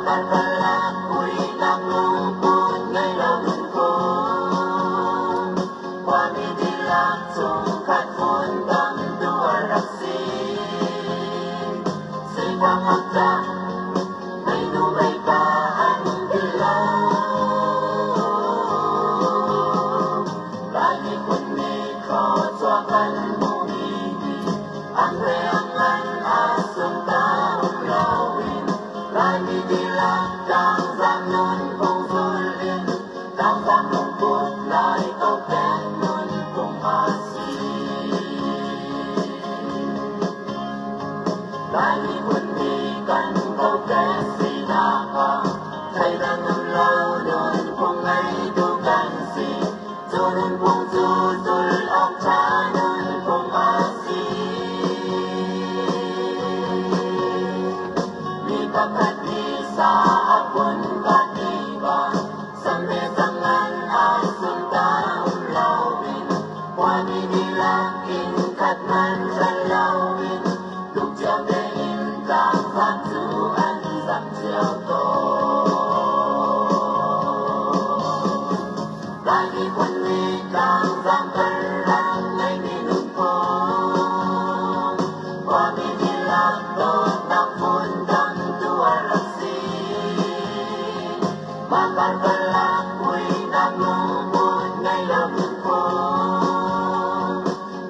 Ako'y naglungkot ngayon ko. Panidilang sungkat fundang duwarasin. Sa pamagda, may numay pa ang dilaw. Lagi kundi ko suakan bumili. Ang reangan asong taong lawin. Lagi dilang kang zangon kong sulin. Kang zangon putlay ko kenon kong asin. Lagi kundi kan ko kesinaka. Say dangon launon kong ay dugansi. Sunod kong susul ang chanon kong asin. Di pagkati sa akon katiba. Sa mesangan asun taong lawin. Wani nilang inkatman sa lawin. Tukjaw dein kang sansuan sang siyaw to. Lagi kundi kang zangkarang ay ninumpong. Wani nilang doon ng fundang duwarasin. Magkakalang ko'y naglungkot ngayon ko.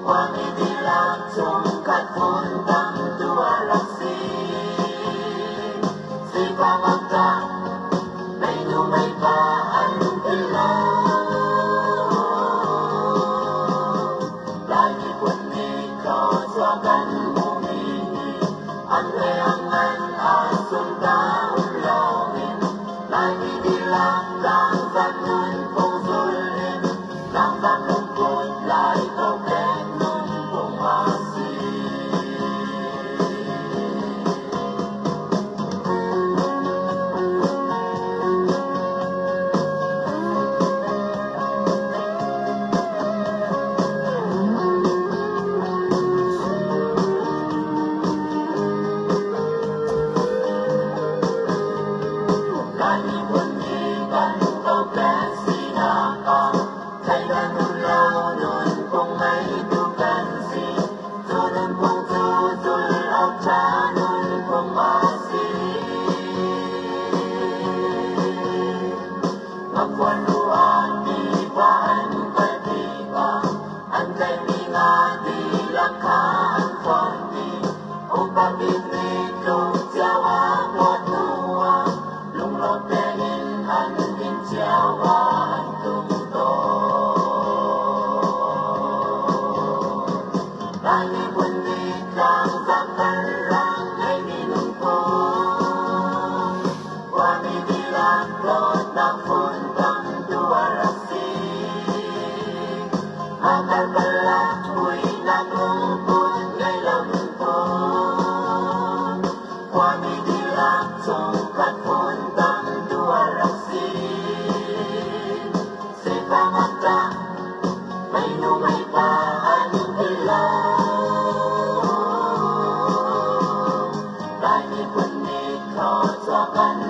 Wani nilang sungkat fundang duwarasin. Si pamagda, may numay pa ang dilaw. Lagi kundi ko suakan bumili. Ang reangan asun taong lawin. Lagi dilang kang zangon kong sulin. Kang zangon putlay ko kenon kong asin. Lagi kundi kan ko kesinaka. Say dangon launon kong may dugansi. Sunod kong susul ang chanon kong asin. Magpunuan di baan katiba. Anday mi nga di lakhaan fondi. Upang binito siyawa ko tuwa. Lunglotein ang insiyawa ang tungto. Lagi kundi kang zangkarang ay ninumpong. Wani dilang doon ng fundang duwarasin. Magkakalang ko'y naglungkot ngayon ko. Wani dilang sungkat fundang duwarasin. Si pamagda, may numay pa ang dilaw. Lagi kundi ko suakan